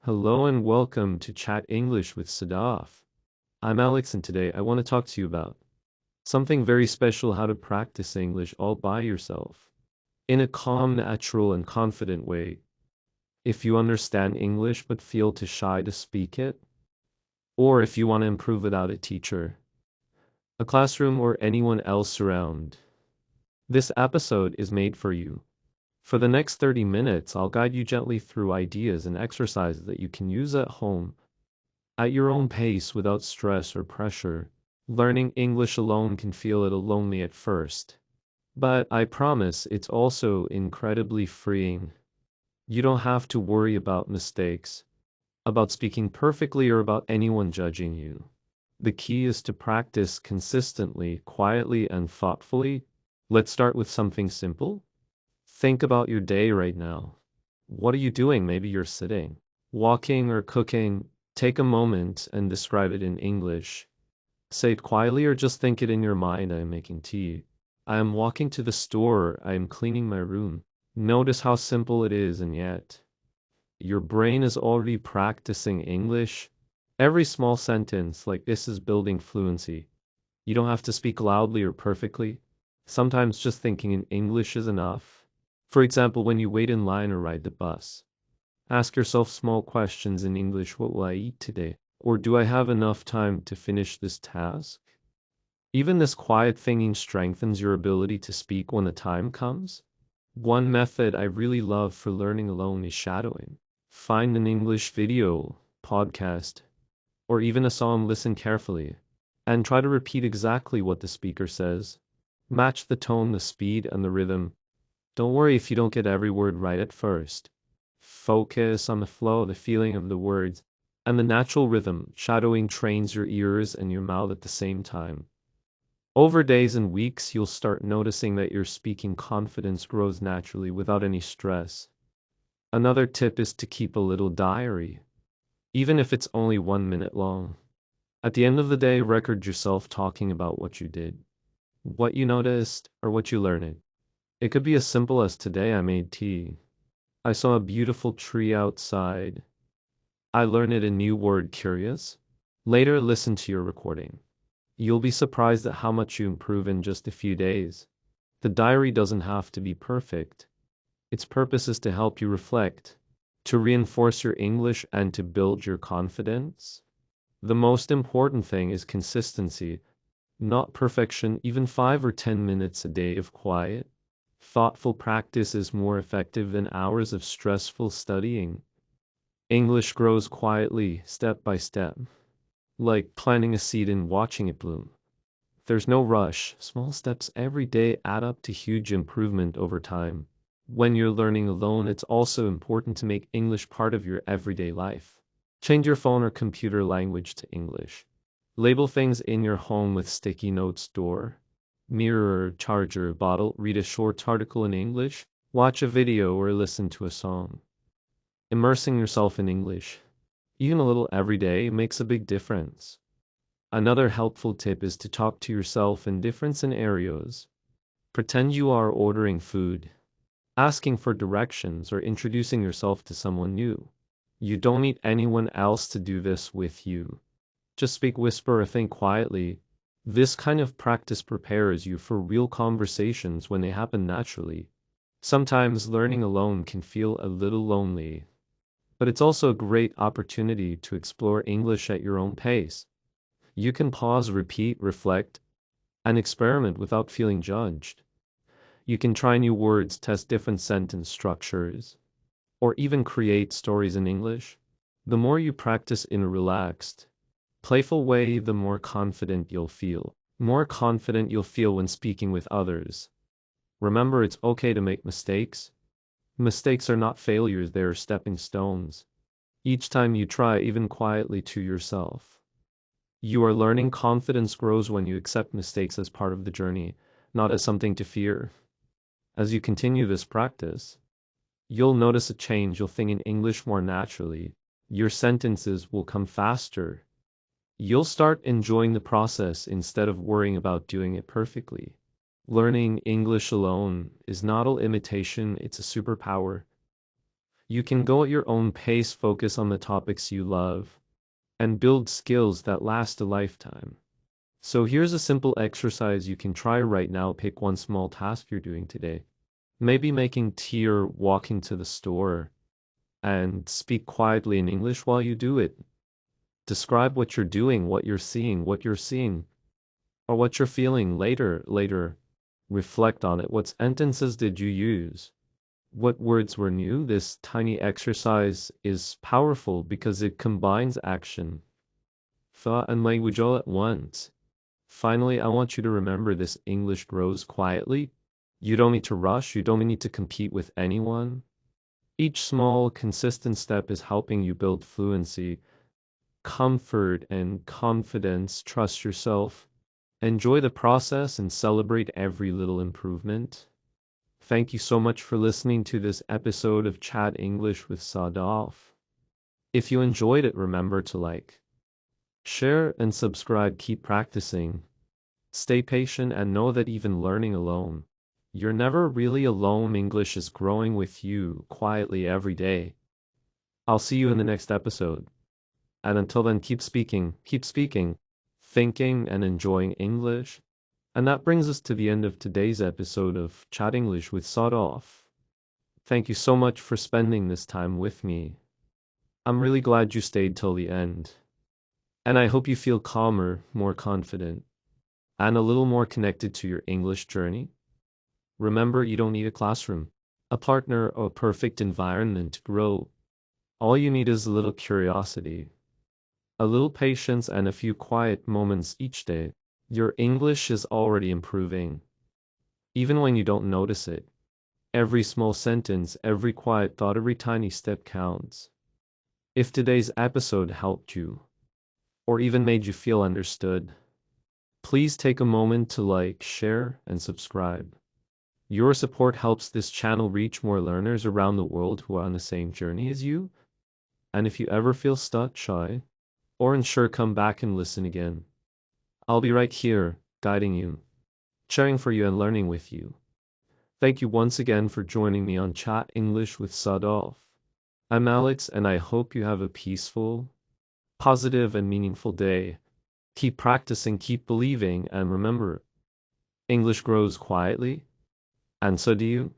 Hello and welcome to Chat English with Sadaf. I'm Alex and today I want to talk to you about something very special: how to practice English all by yourself in a calm, natural, and confident way. If you understand English but feel too shy to speak it, or if you want to improve without a teacher, a classroom, or anyone else around, this episode is made for you. For the next 30 minutes, I'll guide you gently through ideas and exercises that you can use at home at your own pace without stress or pressure. Learning English alone can feel a little lonely at first, but I promise it's also incredibly freeing. You don't have to worry about mistakes, about speaking perfectly, or about anyone judging you. The key is to practice consistently, quietly, and thoughtfully. Let's start with something simple. Think about your day right now. What are you doing? Maybe you're sitting, walking, or cooking. Take a moment and describe it in English. Say it quietly or just think it in your mind. I am making tea. I am walking to the store. I am cleaning my room. Notice how simple it is, and yet your brain is already practicing English. Every small sentence like this is building fluency. You don't have to speak loudly or perfectly. Sometimes just thinking in English is enough. For example, when you wait in line or ride the bus, ask yourself small questions in English. What will I eat today? Or do I have enough time to finish this task? Even this quiet thinking strengthens your ability to speak when the time comes. One method I really love for learning alone is shadowing. Find an English video, podcast, or even a song, listen carefully, and try to repeat exactly what the speaker says. Match the tone, the speed, and the rhythm. Don't worry if you don't get every word right at first. Focus on the flow, the feeling of the words, and the natural rhythm. Shadowing trains your ears and your mouth at the same time. Over days and weeks, you'll start noticing that your speaking confidence grows naturally without any stress. Another tip is to keep a little diary, even if it's only 1 minute long. At the end of the day, record yourself talking about what you did, what you noticed, or what you learned. It could be as simple as: today I made tea. I saw a beautiful tree outside. I learned a new word, curious. Later, listen to your recording. You'll be surprised at how much you improve in just a few days. The diary doesn't have to be perfect. Its purpose is to help you reflect, to reinforce your English, and to build your confidence. The most important thing is consistency, not perfection. Even 5 or 10 minutes a day of quiet, thoughtful practice is more effective than hours of stressful studying. English grows quietly, step by step, like planting a seed and watching it bloom. There's no rush. Small steps every day add up to huge improvement over time. When you're learning alone, it's also important to make English part of your everyday life. Change your phone or computer language to English. Label things in your home with sticky notes: door, mirror, charger, bottle. Read a short article in English. Watch a video or listen to a song. Immersing yourself in English, even a little every day, makes a big difference. Another helpful tip is to talk to yourself in different scenarios. Pretend you are ordering food, asking for directions, or introducing yourself to someone new. You don't need anyone else to do this with you. Just speak, whisper, or think quietly. This kind of practice prepares you for real conversations when they happen naturally. Sometimes learning alone can feel a little lonely, but it's also a great opportunity to explore English at your own pace. You can pause, repeat, reflect, and experiment without feeling judged. You can try new words, test different sentence structures, or even create stories in English. The more you practice in a relaxed, playful way, the more confident you'll feel. More confident you'll feel when speaking with others. Remember, it's okay to make mistakes. Mistakes are not failures, they are stepping stones. Each time you try, even quietly to yourself, you are learning. Confidence grows when you accept mistakes as part of the journey, not as something to fear. As you continue this practice, you'll notice a change. You'll think in English more naturally. Your sentences will come faster. You'll start enjoying the process instead of worrying about doing it perfectly. Learning English alone is not all imitation, it's a superpower. You can go at your own pace, focus on the topics you love, and build skills that last a lifetime. So here's a simple exercise you can try right now. Pick one small task you're doing today. Maybe making tea or walking to the store, and speak quietly in English while you do it. Describe what you're doing, what you're seeing, or what you're feeling later. Reflect on it. What sentences did you use? What words were new? This tiny exercise is powerful because it combines action, thought, and language all at once. Finally, I want you to remember this: English grows quietly. You don't need to rush, you don't need to compete with anyone. Each small, consistent step is helping you build fluency, comfort, and confidence. Trust yourself. Enjoy the process and celebrate every little improvement. Thank you so much for listening to this episode of Chat English with Sadaf. If you enjoyed it, remember to like, share, and subscribe. Keep practicing. Stay patient and know that even learning alone, you're never really alone. English is growing with you quietly every day. I'll see you in the next episode. And until then, keep speaking, thinking, and enjoying English. And that brings us to the end of today's episode of Chat English with Sadaf. Thank you so much for spending this time with me. I'm really glad you stayed till the end. And I hope you feel calmer, more confident, and a little more connected to your English journey. Remember, you don't need a classroom, a partner, or a perfect environment to grow. All you need is a little curiosity, a little patience, and a few quiet moments each day. Your English is already improving, even when you don't notice it. Every small sentence, every quiet thought, every tiny step counts. If today's episode helped you, or even made you feel understood, please take a moment to like, share, and subscribe. Your support helps this channel reach more learners around the world who are on the same journey as you. And if you ever feel stuck, shy, or unsure, come back and listen again. I'll be right here, guiding you, cheering for you, and learning with you. Thank you once again for joining me on Chat English with Sadaf. I'm Alex, and I hope you have a peaceful, positive, and meaningful day. Keep practicing, keep believing, and remember, English grows quietly, and so do you.